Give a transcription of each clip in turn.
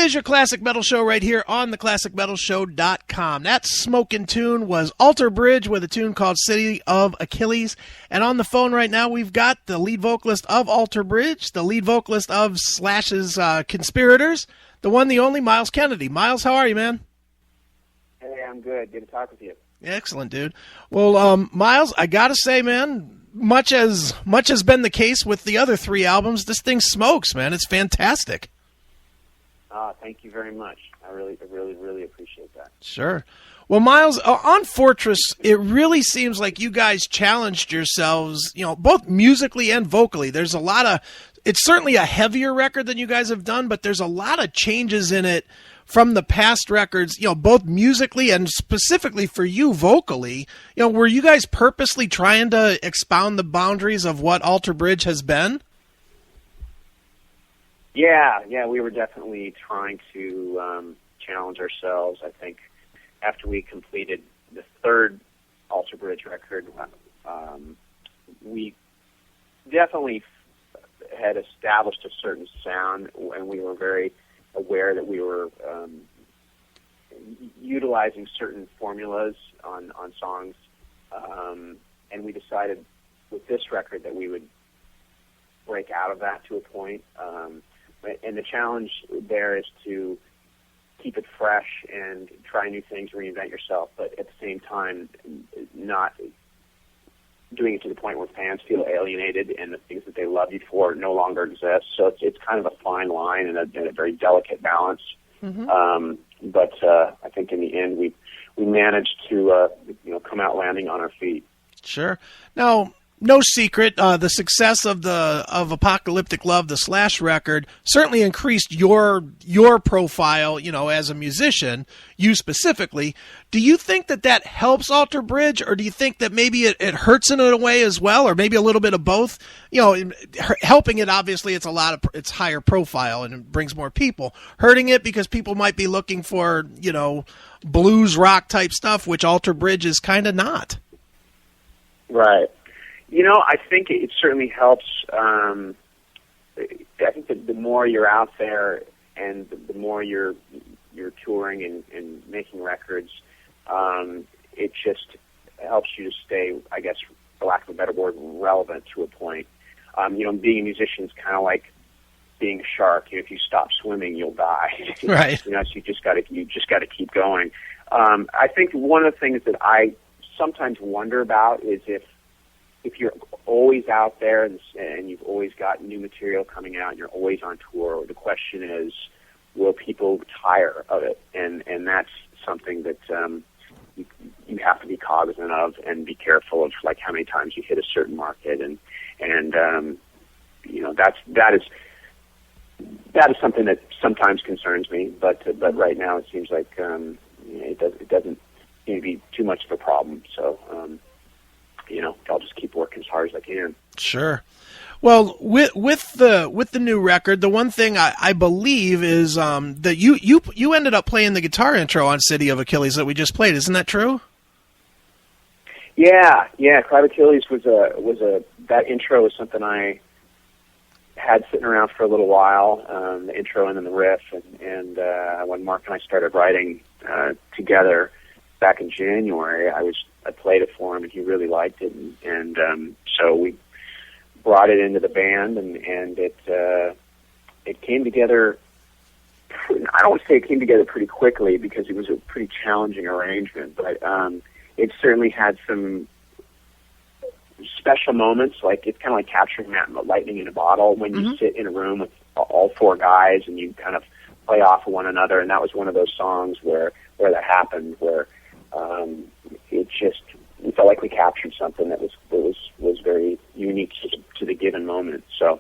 is your Classic Metal Show right here on theclassicmetalshow.com. That smoking tune was Alter Bridge with a tune called City of Achilles. And on the phone right now, we've got the lead vocalist of Alter Bridge, the lead vocalist of Slash's Conspirators, the one, the only, Myles Kennedy. Myles, how are you, man? Hey, I'm good. Good to talk with you. Excellent, dude. Well, Myles, I got to say, man, much has been the case with the other three albums, this thing smokes, man. It's fantastic. Thank you very much. I really appreciate that. Sure. Well, Myles, on Fortress, it really seems like you guys challenged yourselves, both musically and vocally. There's a lot of, it's certainly a heavier record than you guys have done, but there's a lot of changes in it from the past records, both musically and specifically for you vocally. Were you guys purposely trying to expound the boundaries of what Alter Bridge has been? Yeah, we were definitely trying to challenge ourselves. I think after we completed the third Alter Bridge record, we definitely had established a certain sound, and we were very aware that we were utilizing certain formulas on songs, and we decided with this record that we would break out of that to a point. And the challenge there is to keep it fresh and try new things, reinvent yourself, but at the same time not doing it to the point where fans feel alienated and the things that they love you for no longer exist. So it's kind of a fine line and a very delicate balance. Mm-hmm. But I think in the end we managed to come out landing on our feet. Sure. Now, no secret, the success of Apocalyptic Love, the Slash record, certainly increased your profile, as a musician, you specifically. Do you think that helps Alter Bridge, or do you think that maybe it hurts in a way as well, or maybe a little bit of both? Helping it, obviously, it's higher profile and it brings more people. Hurting it because people might be looking for, blues rock type stuff, which Alter Bridge is kind of not. Right. I think it certainly helps. I think that the more you're out there and the more you're touring and making records, it just helps you to stay, I guess, for lack of a better word, relevant to a point. Being a musician is kind of like being a shark. If you stop swimming, you'll die. Right. So you just got to keep going. I think one of the things that I sometimes wonder about is if you're always out there and you've always got new material coming out and you're always on tour, the question is, will people tire of it? And that's something that you have to be cognizant of and be careful of, like how many times you hit a certain market, and that is something that sometimes concerns me. But right now it seems like it doesn't seem to be too much of a problem. So. I'll just keep working as hard as I can. Sure. Well, with the new record, the one thing I believe is that you ended up playing the guitar intro on City of Achilles that we just played. Isn't that true? Yeah. Cry of Achilles that intro was something I had sitting around for a little while. The intro and then the riff, and when Mark and I started writing together back in January, I played it for him, and he really liked it, and so we brought it into the band, and it came together. I don't want to say it came together pretty quickly because it was a pretty challenging arrangement, but it certainly had some special moments. Like it's kind of like capturing that lightning in a bottle when you sit in a room with all four guys and you kind of play off of one another, and that was one of those songs where that happened, where we felt like we captured something that was very unique to the given moment. So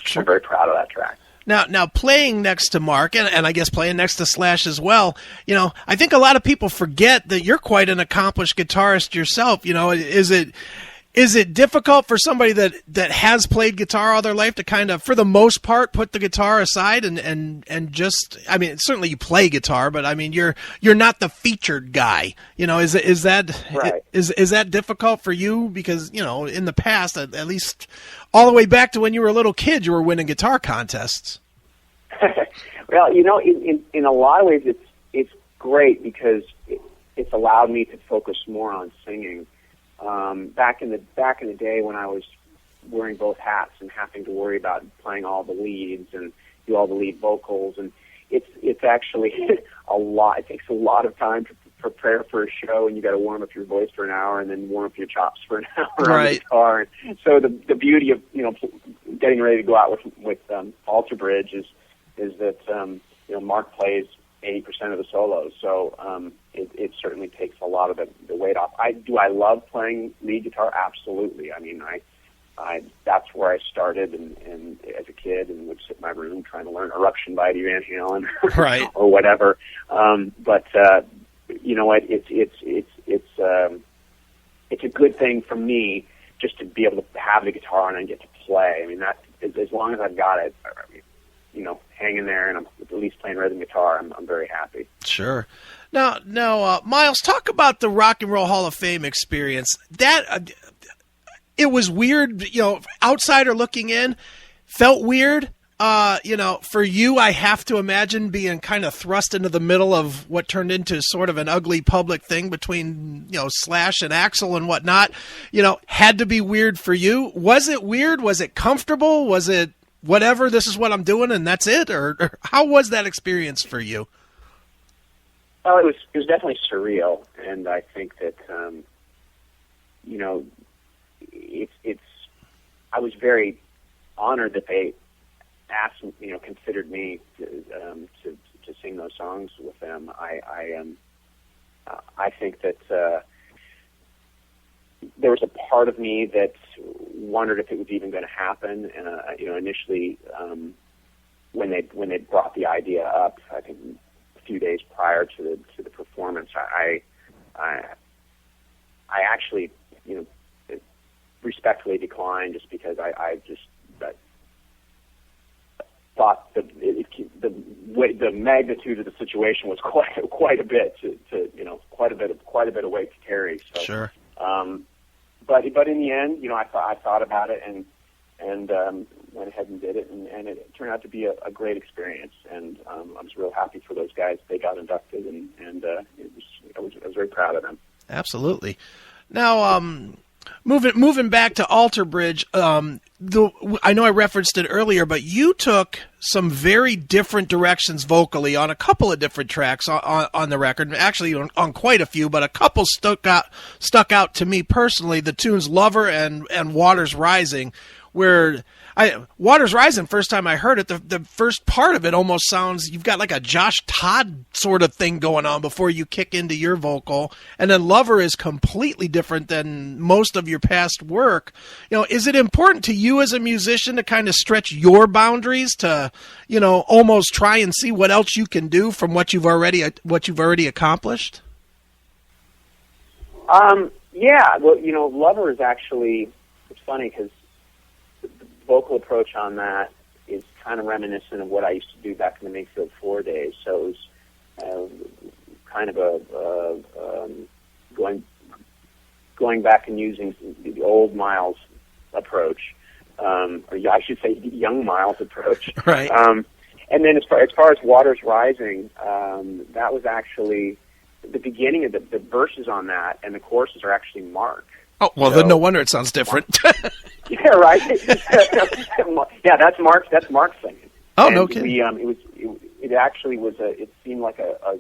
sure. I'm very proud of that track. Now playing next to Mark, and I guess playing next to Slash as well, I think a lot of people forget that you're quite an accomplished guitarist yourself. Is it difficult for somebody that has played guitar all their life to kind of, for the most part, put the guitar aside and just, I mean, certainly you play guitar, but I mean, you're not the featured guy, is that, right. Is that difficult for you? Because, in the past, at least all the way back to when you were a little kid, you were winning guitar contests. Well, in a lot of ways, it's great because it's allowed me to focus more on singing. Back in the day when I was wearing both hats and having to worry about playing all the leads and do all the lead vocals, and it's actually a lot. It takes a lot of time to prepare for a show, and you got to warm up your voice for an hour, and then warm up your chops for an hour on the guitar. And so the beauty of getting ready to go out with Alter Bridge is that Mark plays 80% of the solos, so it certainly takes a lot of the weight off. I love playing lead guitar? Absolutely. I mean, that's where I started, and as a kid, and would sit in my room trying to learn Eruption by Eddie Van Halen, right, or whatever. But you know what? It's a good thing for me just to be able to have the guitar on and get to play. I mean, that as long as I've got it, hanging there, and I'm at least playing rhythm guitar, I'm very happy. Sure. Now, Myles, talk about the Rock and Roll Hall of Fame experience. That it was weird, outsider looking in, felt weird. For you, I have to imagine being kind of thrust into the middle of what turned into sort of an ugly public thing between, Slash and Axl and whatnot, had to be weird for you. Was it weird? Was it comfortable? Was it whatever, this is what I'm doing and that's it? Or how was that experience for you? Well, it was definitely surreal, and I think that, I was very honored that they asked, considered me to sing those songs with them. I think that there was a part of me that wondered if it was even going to happen. And initially, when they brought the idea up, I think a few days prior to the performance, I actually respectfully declined, just because I thought the magnitude of the situation was quite a bit quite a bit of weight to carry. So, sure. But in the end, I thought about it and went ahead and did it, and it turned out to be a great experience. And I was real happy for those guys. They got inducted, and I was very proud of them. Absolutely. Now, moving back to Alter Bridge, I know I referenced it earlier, but you took some very different directions vocally on a couple of different tracks on the record. Actually, on quite a few, but a couple stuck out to me personally. The tunes "Lover" and "Waters Rising," where "Waters Rising," first time I heard it, the first part of it almost sounds, you've got like a Josh Todd sort of thing going on before you kick into your vocal. And then "Lover" is completely different than most of your past work. Is it important to you as a musician to kind of stretch your boundaries to, almost try and see what else you can do from what you've already accomplished? Yeah, well, "Lover" is actually, it's funny because vocal approach on that is kind of reminiscent of what I used to do back in the Mayfield 4 days. So it was kind of going back and using the old Myles approach, or I should say young Myles approach. Right. And then as far as "Waters Rising," that was actually the beginning of the verses on that, and the choruses are actually Mark. Oh, well, then no wonder it sounds different. Yeah, right. Yeah, that's Mark singing. Oh, and no kidding. It actually was it seemed like a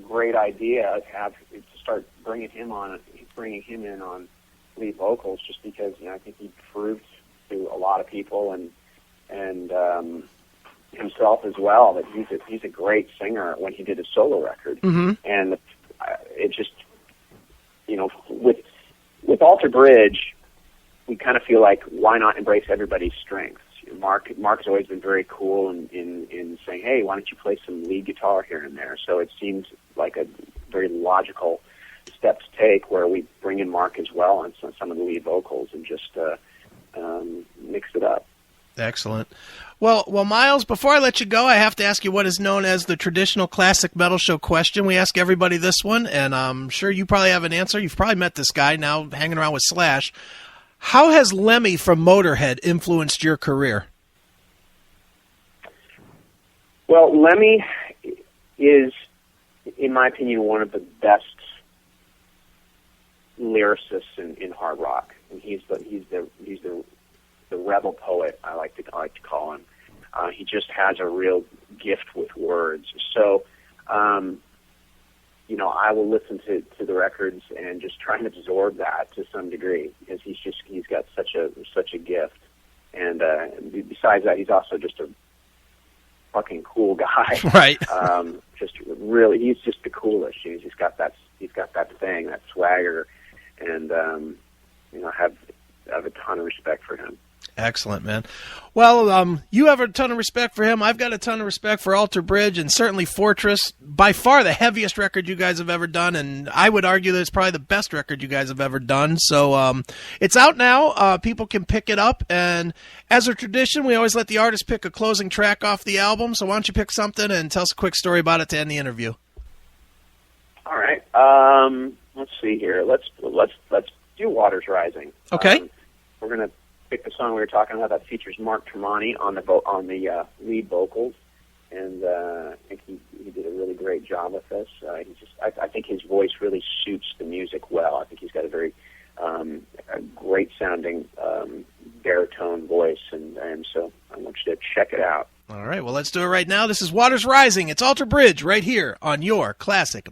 great idea to start bringing him in on lead vocals, just because I think he proved to a lot of people and himself as well that he's a great singer when he did his solo record. Mm-hmm. And it just with Alter Bridge, we kind of feel like, why not embrace everybody's strengths? Mark's always been very cool in saying, hey, why don't you play some lead guitar here and there? So it seems like a very logical step to take, where we bring in Mark as well on some of the lead vocals and just mix it up. Excellent. Well, Myles, before I let you go, I have to ask you what is known as the traditional classic metal show question. We ask everybody this one, and I'm sure you probably have an answer. You've probably met this guy now hanging around with Slash. How has Lemmy from Motorhead influenced your career? Well, Lemmy is, in my opinion, one of the best lyricists in hard rock, and he's the rebel poet. I like to call him. He just has a real gift with words. So, I will listen to the records and just try and absorb that to some degree, because he's got such a gift. And besides that, he's also just a fucking cool guy. Right. He's just the coolest. He's got that thing, that swagger, and I have a ton of respect for him. Excellent, man. Well, you have a ton of respect for him. I've got a ton of respect for Alter Bridge, and certainly Fortress. By far the heaviest record you guys have ever done, and I would argue that it's probably the best record you guys have ever done. So it's out now. People can pick it up, and as a tradition, we always let the artist pick a closing track off the album. So why don't you pick something and tell us a quick story about it to end the interview? All right. Let's see here. Let's do Waters Rising. Okay. We're gonna pick the song we were talking about that features Mark Tremonti on the lead vocals, and I think he did a really great job with this. I think his voice really suits the music well. I think he's got a very a great sounding baritone voice, and so I want you to check it out. All right, well, let's do it right now. This is Waters Rising. It's Alter Bridge right here on your Classic